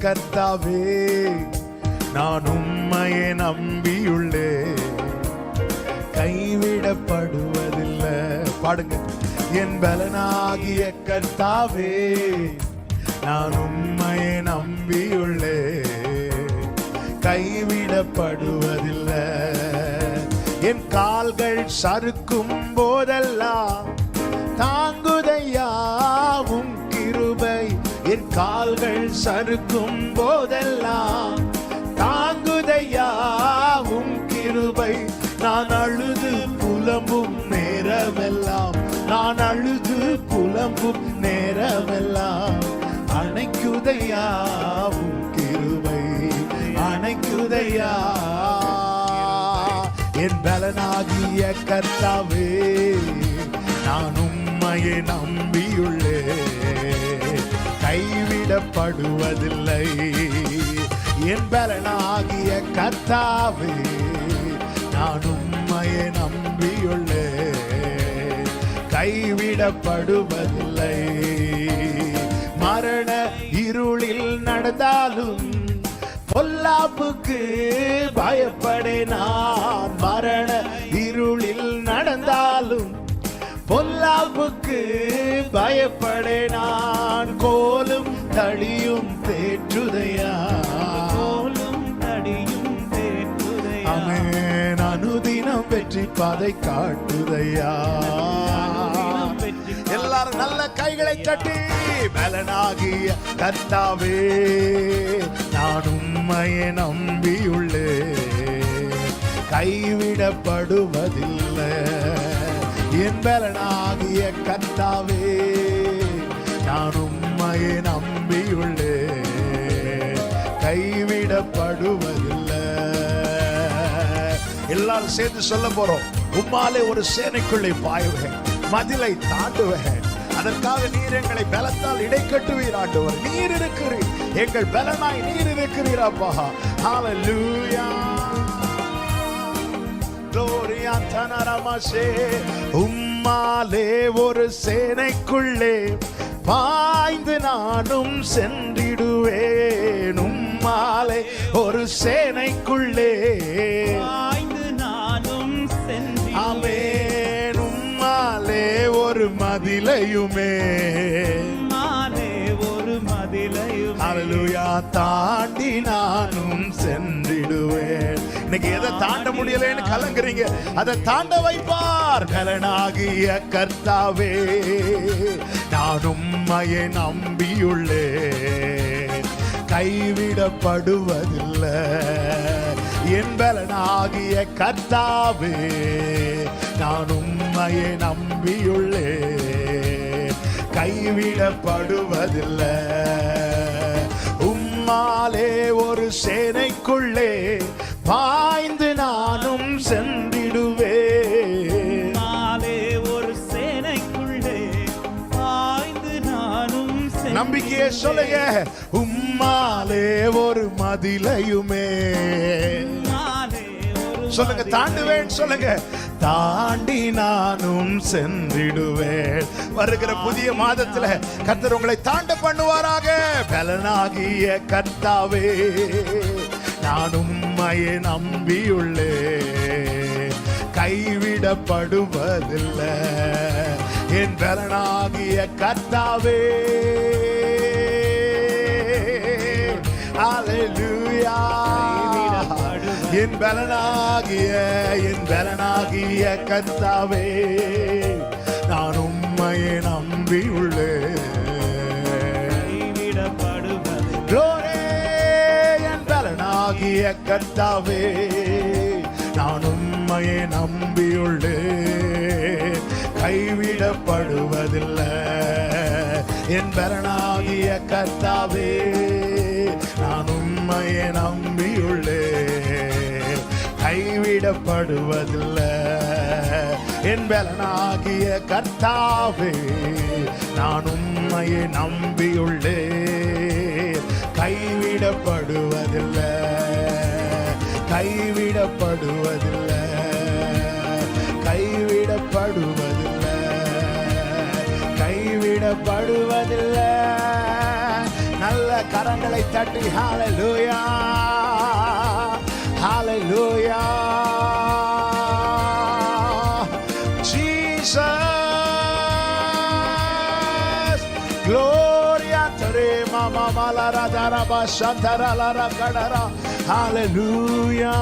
கர்த்தாவே நான் உம்மையே நம்பியுள்ளே, கைவிடப்படுவதில்லை. பாடுங்க. என் பலனாகிய கர்த்தாவே நான் உம்மையே நம்பியுள்ளே, கைவிடப்படுவதில்லை. என் கால்கள் சறுக்கும் போதெல்லாம் தாங்குதையா உம் கிருபை. என் கால்கள் சறுக்கும் போதெல்லாம் தாங்குதையா உம் கிருபை. நான் அழுது புலம்பும் நேரமெல்லாம், நான் அழுது புலம்பும் நேரமெல்லாம் அணைக்குதையா உம் கிருபை, அணைக்குதையா. என் பலனாகிய கர்த்தாவே நான் உம்மையே நம்பியுள்ளே, கைவிடப்படுவதில்லை. என் பலனாகிய கர்த்தாவே நான் உம்மையே நம்பியுள்ளே, கைவிடப்படுவதில்லை. மரண இருளில் நடந்தாலும் பொல்லாப்புக்கு பயப்படே நான். மரண இருளில் நடந்தாலும் பொல்லாப்புக்கு பயப்படே நான். கோலும் தடியும் தேற்றுதையா, கோலும் தடியும் தேற்றுதையா. ஆமென். அனுதினம் வெற்றி பாதை காட்டுதையா. எல்லாரும் நல்ல கைகளை தட்டி பலனாகிய கர்த்தாவே நான் உம்மையே நம்பியுள்ளே, கைவிடப்படுவதில்லை. என் பலனாகிய கர்த்தாவே நான் உம்மையே நம்பியுள்ளே, கைவிடப்படுவதில்லை. எல்லாரும் சேர்ந்து சொல்ல போறோம். உம்மாலே ஒரு சேனைக்குள்ளே பாயுவேன், மதிலை தாண்டுவேன். அதற்காக நீர் எங்களை பலத்தால் இடைக்கட்டுவீர் ஆண்டவர். நீர் இருக்கிறீர், எங்கள் பலனாய் நீர் இருக்கிறீர் அப்பா. ஹalleluya. gloria tanaramashe. உம்மாலே ஒரு சேனைக்குள்ளே பாய்ந்து நானும் சென்றிடுவேன். உம்மாலே ஒரு சேனைக்குள்ளே பாய்ந்து நானும் சென்றிடுவேன். உம்மாலே ஒரு மதிலையுமே, உம்மாலே ஒரு மதிலையுமே ஹalleluya தாண்டி நானும் சென்றிடுவேன். இன்னைக்கு எதை தாண்ட முடியலன்னு கலங்குறீங்க, அதை தாண்ட வைப்பார். பலனாகிய கர்த்தாவே நான் உம்மையே நம்பியுள்ளே, கைவிடப்படுவதில்லை. என் பலனாகிய கர்த்தாவே நான் உம்மையே நம்பியுள்ளே, கைவிடப்படுவதில்லை. உம்மாலே ஒரு சேனைக்குள்ளே பாய்ந்து நானும் சென்றிடுவேன். உம்மாலே ஒரு சேனைக்குள்ளே பாய்ந்து நானும் சென்றிடுவேன். நம்பிக்கையே சொல்லுங்க. உம்மாலே ஒரு மதிலையுமே சொல்லுங்க. தாண்டுவேன் சொல்லுங்க. தாண்டி நானும் சென்றிடுவேன். வருகிற புதிய மாதத்துல கர்த்தர் உங்களை தாண்ட பண்ணுவாராக. பலனாகிய கர்த்தாவே நான் உம்மையே நம்பியுள்ளே, கைவிடப்படுவதில்லை. என் பலனாகிய கர்த்தாவே ஹalleluya. என் பலனாகிய கர்த்தாவே நான் உம்மையே நம்பியுள்ளே, என் பலனாகிய கர்த்தாவே நான் உம்மையே நம்பியுள்ளே, கைவிடப்படுவதில்லை. என் பலனாகிய கர்த்தாவே நான் உம்மையே நம்பியுள்ளே, கைவிடப்படுவதில்லை. என் பலனாகிய கர்த்தாவே நான் உம்மையே நம்பியுள்ளே, கைவிடப்படுவதில்லை, கைவிடப்படுவதில்லை, கைவிடப்படுவதில்லை, கைவிடப்படுவதில்லை. நல்ல கரங்களை கரங்களை தட்டி ஹalleluya ஹalleluya Jesus gloria te mama malara daraba shantara lara kadara hallelujah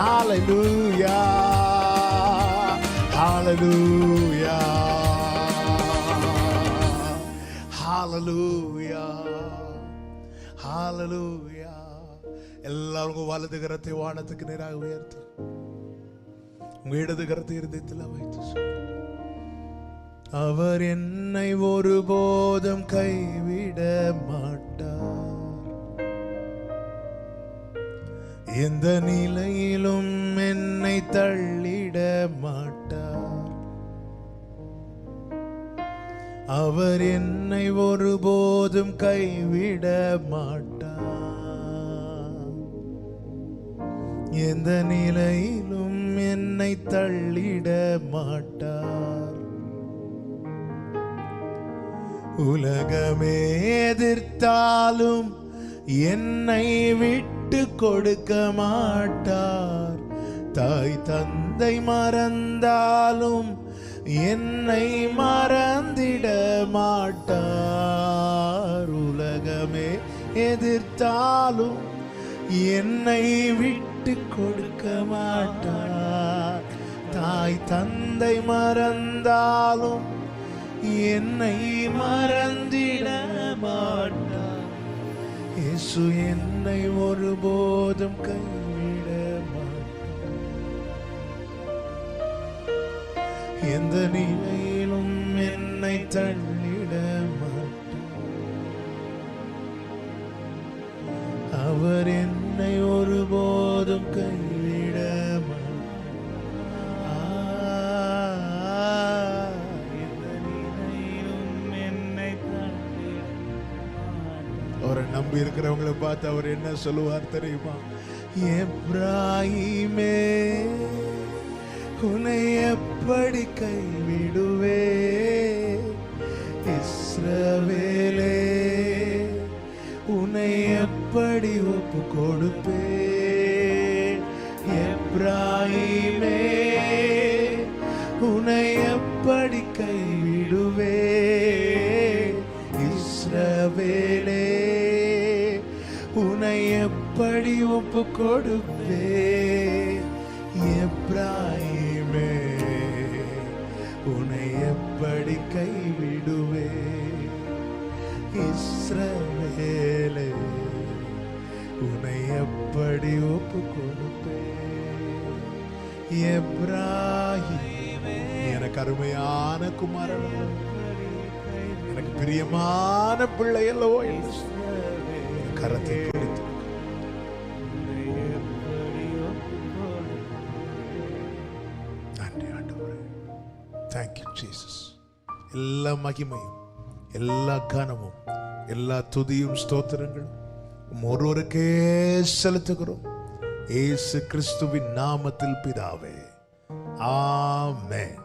hallelujah hallelujah hallelujah hallelujah எல்லாரும் வலது கரத்தை வானத்துக்கு நேராக உயர்த்தி உங்க இடது கரத்தை இருதயத்தில் வைத்து அவர் என்னை ஒருபோதும் கைவிட மாட்டார் எந்த நிலையிலும் என்னை தள்ளிட மாட்டார் அவர் என்னை ஒருபோதும் கைவிட மாட்டார் எந்த நிலையிலும் என்னை தள்ளிட மாட்டார் உலகமே எதிர்த்தாலும் என்னை விட்டு கொடுக்க மாட்டார் தாய் தந்தை மறந்தாலும் என்னை மறந்திட மாட்டார் உலகமே எதிர்த்தாலும் என்னை விட்டு கொடுக்க மாட்டார் தாய் தந்தை மறந்தாலும் என்னை மறந்திட மாட்டார் இயேசு என்னை ஒருபோதும் கைவிட மாட்டார் எந்த நிலையிலும் என்னை தள்ளிட மாட்டார் அவர் என்னை ஒருபோதும் கைவிட மாட்டார் அவரை நம்பி இருக்கிறவங்களை பார்த்து அவர் என்ன சொல்லுவார் தெரியுமா எப்ராஹிமே உன்னை எப்படி கைவிடுவே இஸ்ரவேலே உன்னை எப்படி ஒப்பு கொடுப்பே எப்ராஹிமே உன்னை எப்படி கைவிடுவே இஸ்ரவேலே உன்னை எப்படி ஒப்பு கொடுப்பே எப்ராஹிமே உன்னை எப்படி கைவிடுவே இஸ்ரவேலே உன்னை எப்படி ஒப்பு கொடுப்பே எப்ராஹிமே எனக்கு அருமையான குமாரன் எனக்கு பிரியமான பிள்ளை அல்லவோ கரத்தை பிடித்து நன்றி ஆண்டவரே தேங்க்யூ ஜீசஸ் எல்லா மகிமையும் எல்லா கனமும் எல்லா துதியும் ஸ்தோத்திரங்களும் ஒருவருக்கே செலுத்துகிறோம் இயேசு கிறிஸ்துவின் நாமத்தில் பிதாவே ஆமென்.